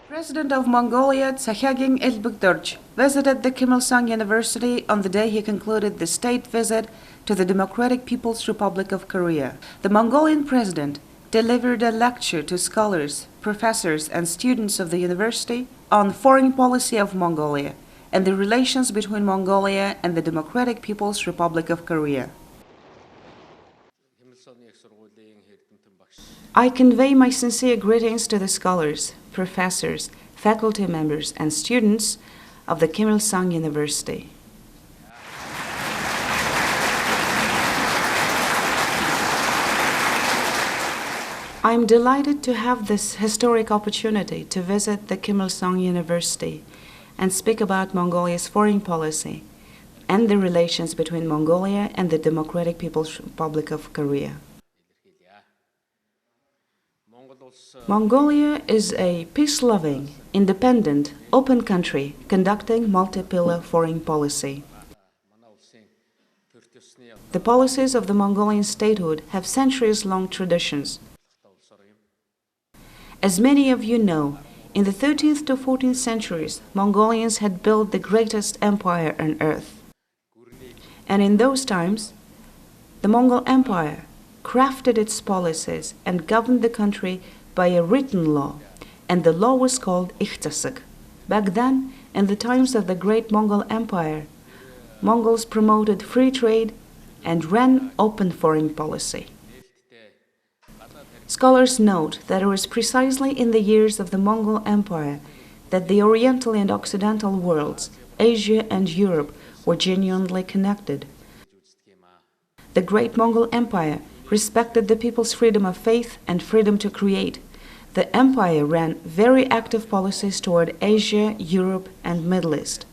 President of Mongolia, Tsakhiagiin Elbegdorj, visited the Kim Il-sung University on the day he concluded the state visit to the Democratic People's Republic of Korea. The Mongolian president delivered a lecture to scholars, professors, and students of the university on foreign policy of Mongolia and the relations between Mongolia and the Democratic People's Republic of Korea. I convey my sincere greetings to the scholars, professors, faculty members, and students of the Kim Il-sung University. I am delighted to have this historic opportunity to visit the Kim Il-sung University and speak about Mongolia's foreign policy and the relations between Mongolia and the Democratic People's Republic of Korea. Mongolia is a peace-loving, independent, open country conducting multi-pillar foreign policy. The policies of the Mongolian statehood have centuries-long traditions. As many of you know, in the 13th to 14th centuries, Mongolians had built the greatest empire on earth. And in those times, the Mongol Empire crafted its policies and governed the country by a written law, and the law was called Ikhtasik. Back then, in the times of the Great Mongol Empire, Mongols promoted free trade and ran open foreign policy. Scholars note that it was precisely in the years of the Mongol Empire that the Oriental and Occidental worlds, Asia and Europe, were genuinely connected. The Great Mongol Empire respected the people's freedom of faith and freedom to create. The empire ran very active policies toward Asia, Europe, and Middle East.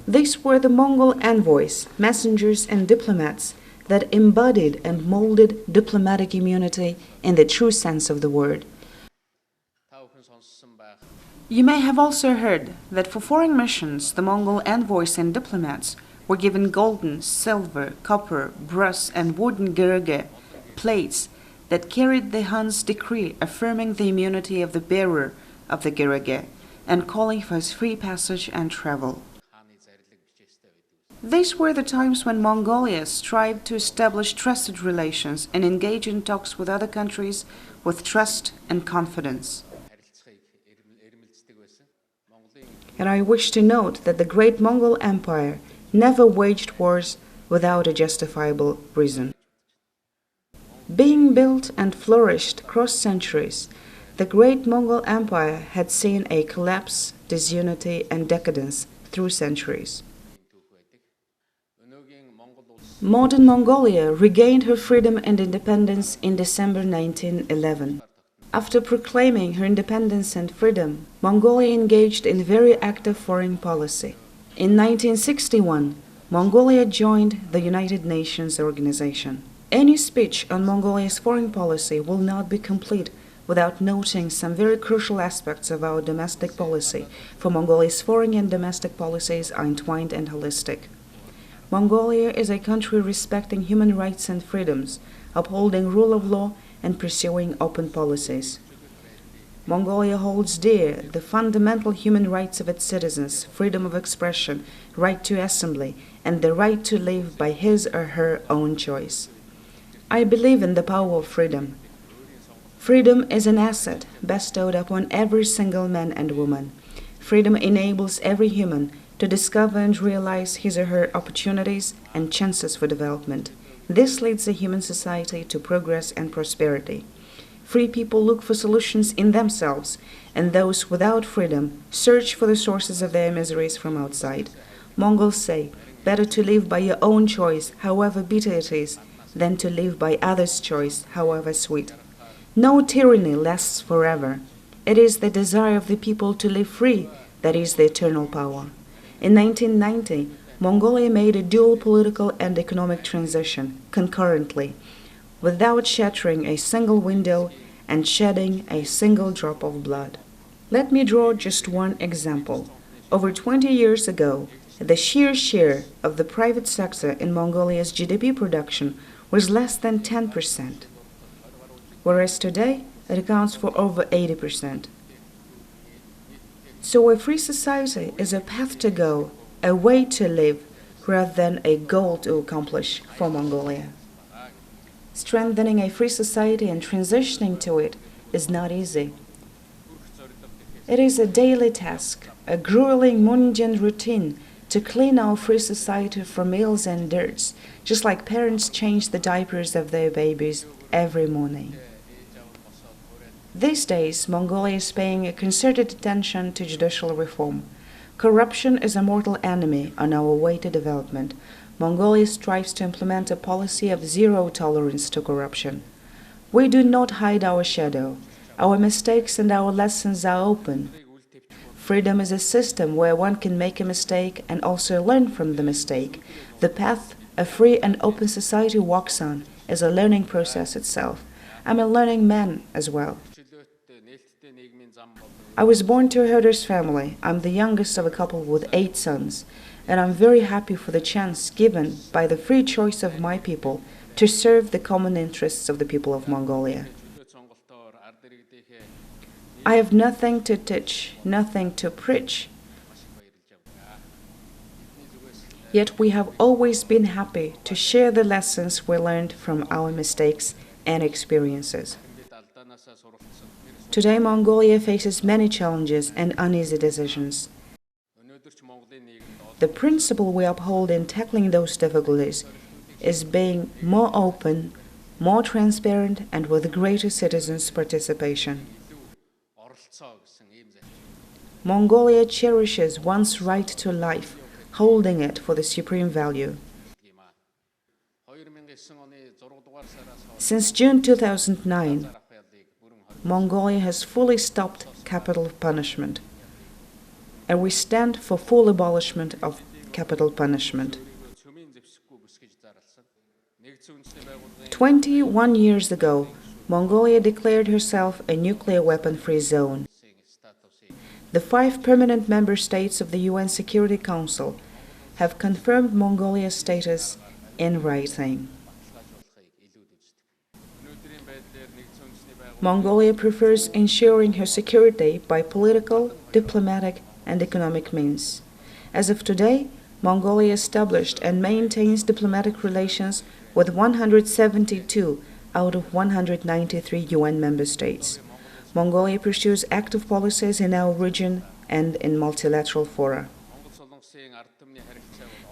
These were the Mongol envoys, messengers, and diplomats that embodied and molded diplomatic immunity in the true sense of the word. You may have also heard that for foreign missions, the Mongol envoys and diplomats were given golden, silver, copper, brass, and wooden gerge plates that carried the Han's decree affirming the immunity of the bearer of the gerge and calling for his free passage and travel. These were the times when Mongolia strived to establish trusted relations and engage in talks with other countries with trust and confidence. And I wish to note that the Great Mongol Empire never waged wars without a justifiable reason. Being built and flourished across centuries, the Great Mongol Empire had seen a collapse, disunity, and decadence through centuries. Modern Mongolia regained her freedom and independence in December 1911. After proclaiming her independence and freedom, Mongolia engaged in very active foreign policy. In 1961, Mongolia joined the United Nations organization. Any speech on Mongolia's foreign policy will not be complete without noting some very crucial aspects of our domestic policy, for Mongolia's foreign and domestic policies are entwined and holistic. Mongolia is a country respecting human rights and freedoms, upholding rule of law and pursuing open policies. Mongolia holds dear the fundamental human rights of its citizens, freedom of expression, right to assembly, and the right to live by his or her own choice. I believe in the power of freedom. Freedom is an asset bestowed upon every single man and woman. Freedom enables every human to discover and realize his or her opportunities and chances for development. This leads a human society to progress and prosperity. Free people look for solutions in themselves, and those without freedom search for the sources of their miseries from outside. Mongols say, better to live by your own choice, however bitter it is, than to live by others' choice, however sweet. No tyranny lasts forever. It is the desire of the people to live free that is the eternal power. In 1990, Mongolia made a dual political and economic transition concurrently, without shattering a single window and shedding a single drop of blood. Let me draw just one example. Over 20 years ago, the sheer share of the private sector in Mongolia's GDP production was less than 10%, whereas today It accounts for over 80%. So a free society is a path to go, a way to live, rather than a goal to accomplish for Mongolia. Strengthening a free society and transitioning to it is not easy. It is a daily task, a grueling mundane routine to clean our free society from ills and dirts, just like parents change the diapers of their babies every morning. These days, Mongolia is paying a concerted attention to judicial reform. Corruption is a mortal enemy on our way to development. Mongolia strives to implement a policy of zero tolerance to corruption. We do not hide our shadow. Our mistakes and our lessons are open. Freedom is a system where one can make a mistake and also learn from the mistake. The path a free and open society walks on is a learning process itself. I'm a learning man as well. I was born to a herder's family. I'm the youngest of a couple with 8 sons, and I'm very happy for the chance given by the free choice of my people to serve the common interests of the people of Mongolia. I have nothing to teach, nothing to preach. Yet we have always been happy to share the lessons we learned from our mistakes and experiences. Today, Mongolia faces many challenges and uneasy decisions. The principle we uphold in tackling those difficulties is being more open, more transparent, and with greater citizens' participation. Mongolia cherishes one's right to life, holding it for the supreme value. Since June 2009, Mongolia has fully stopped capital punishment, and we stand for full abolishment of capital punishment. 21 years ago, Mongolia declared herself a nuclear weapon-free zone. The 5 permanent member states of the UN Security Council have confirmed Mongolia's status in writing. Mongolia prefers ensuring her security by political, diplomatic, and economic means. As of today, Mongolia established and maintains diplomatic relations with 172 out of 193 UN member states. Mongolia pursues active policies in our region and in multilateral fora.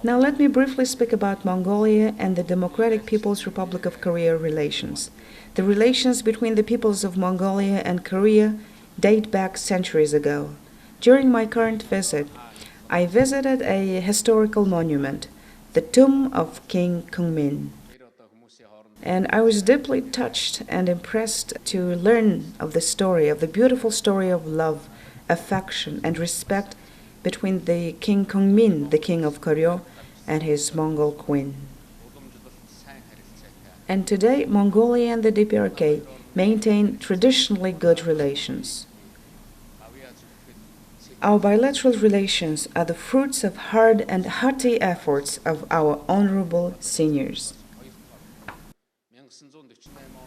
Now let me briefly speak about Mongolia and the Democratic People's Republic of Korea relations. The relations between the peoples of Mongolia and Korea date back centuries ago. During my current visit, I visited a historical monument, the tomb of King Kongmin. And I was deeply touched and impressed to learn of the story, of the beautiful story of love, affection, and respect between the King Kongmin, the king of Koryo, and his Mongol queen. And today, Mongolia and the DPRK maintain traditionally good relations. Our bilateral relations are the fruits of hard and hearty efforts of our honorable seniors.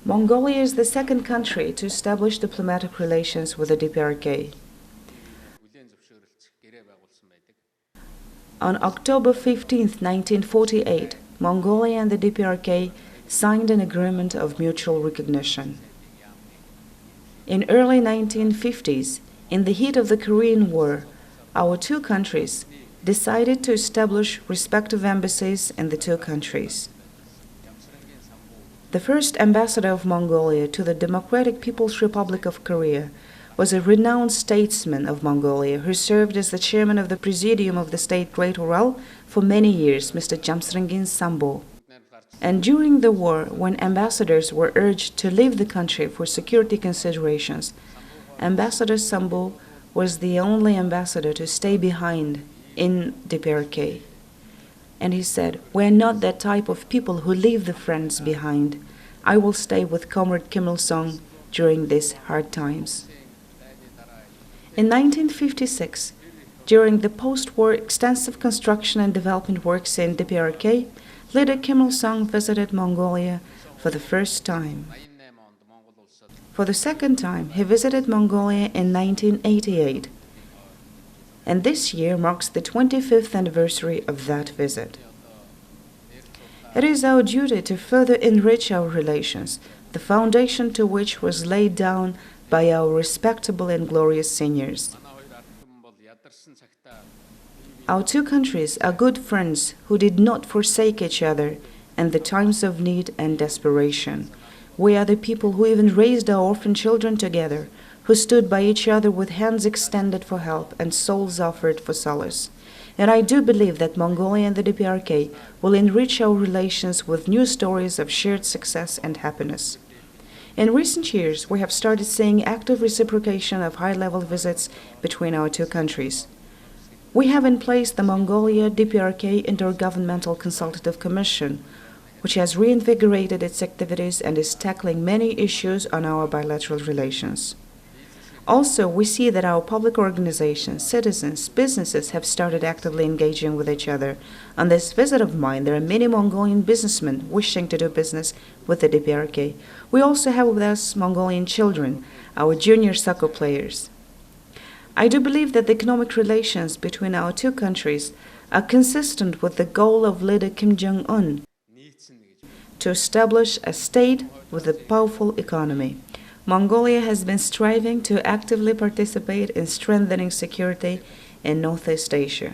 Mongolia is the second country to establish diplomatic relations with the DPRK. On October 15, 1948, Mongolia and the DPRK signed an agreement of mutual recognition. In early 1950s, in the heat of the Korean War, our 2 countries decided to establish respective embassies in the 2 countries. The first ambassador of Mongolia to the Democratic People's Republic of Korea was a renowned statesman of Mongolia who served as the chairman of the Presidium of the State Great Ural for many years, Mr. Tsakhiagiin Elbegdorj. And during the war, when ambassadors were urged to leave the country for security considerations, Ambassador Sambo was the only ambassador to stay behind in DPRK. And he said, "We're not that type of people who leave the friends behind. I will stay with Comrade Kim Il-sung during these hard times." In 1956, during the post-war extensive construction and development works in DPRK, leader Kim Il-sung visited Mongolia for the first time. For the second time, he visited Mongolia in 1988, and this year marks the 25th anniversary of that visit. It is our duty to further enrich our relations, the foundation to which was laid down by our respectable and glorious seniors. Our two countries are good friends who did not forsake each other in the times of need and desperation. We are the people who even raised our orphan children together, who stood by each other with hands extended for help and souls offered for solace. And I do believe that Mongolia and the DPRK will enrich our relations with new stories of shared success and happiness. In recent years, we have started seeing active reciprocation of high-level visits between our two countries. We have in place the Mongolia-DPRK Intergovernmental Consultative Commission, which has reinvigorated its activities and is tackling many issues on our bilateral relations. Also, we see that our public organizations, citizens, businesses have started actively engaging with each other. On this visit of mine, there are many Mongolian businessmen wishing to do business with the DPRK. We also have with us Mongolian children, our junior soccer players. I do believe that the economic relations between our two countries are consistent with the goal of leader Kim Jong-un to establish a state with a powerful economy. Mongolia has been striving to actively participate in strengthening security in Northeast Asia.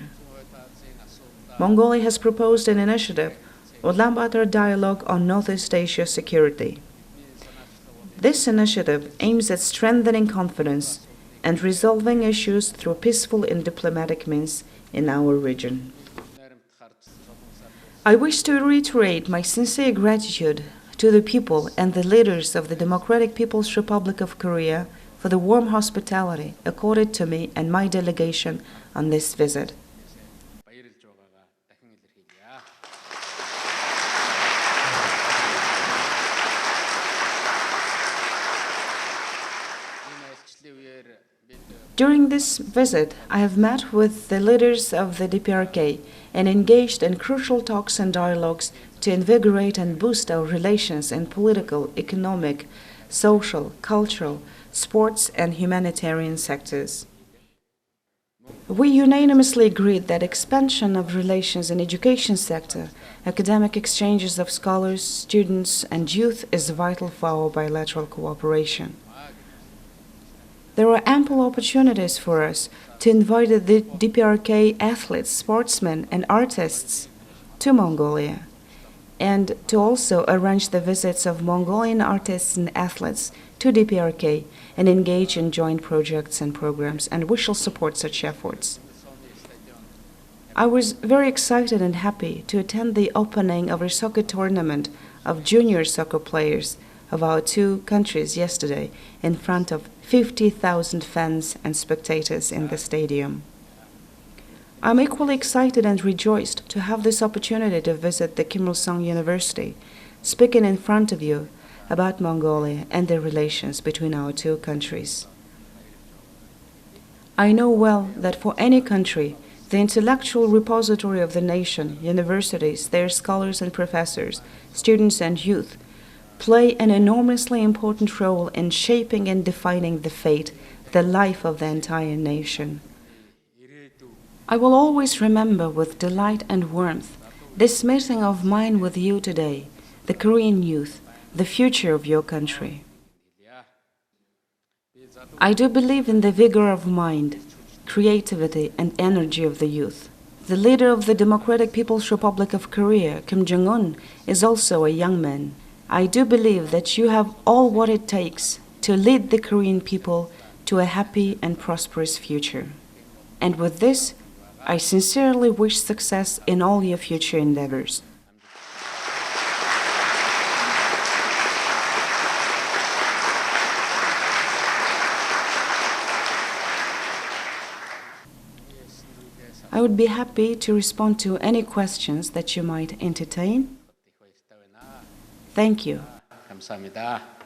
Mongolia has proposed an initiative, Ulaanbaatar Dialogue on Northeast Asia Security. This initiative aims at strengthening confidence and resolving issues through peaceful and diplomatic means in our region. I wish to reiterate my sincere gratitude to the people and the leaders of the Democratic People's Republic of Korea for the warm hospitality accorded to me and my delegation on this visit. During this visit, I have met with the leaders of the DPRK and engaged in crucial talks and dialogues to invigorate and boost our relations in political, economic, social, cultural, sports, and humanitarian sectors. We unanimously agreed that expansion of relations in education sector, academic exchanges of scholars, students, and youth is vital for our bilateral cooperation. There are ample opportunities for us to invite the DPRK athletes, sportsmen, and artists to Mongolia, and to also arrange the visits of Mongolian artists and athletes to DPRK and engage in joint projects and programs, and we shall support such efforts. I was very excited and happy to attend the opening of a soccer tournament of junior soccer players of our two countries yesterday in front of 50,000 fans and spectators in the stadium. I'm equally excited and rejoiced to have this opportunity to visit the Kim Il-sung University, speaking in front of you about Mongolia and the relations between our two countries. I know well that for any country, the intellectual repository of the nation, universities, their scholars and professors, students and youth, play an enormously important role in shaping and defining the fate, the life of the entire nation. I will always remember with delight and warmth this meeting of mine with you today, the Korean youth, the future of your country. I do believe in the vigor of mind, creativity, and energy of the youth. The leader of the Democratic People's Republic of Korea, Kim Jong-un, is also a young man. I do believe that you have all what it takes to lead the Korean people to a happy and prosperous future. And with this, I sincerely wish success in all your future endeavors. I would be happy to respond to any questions that you might entertain. Thank you. 감사합니다.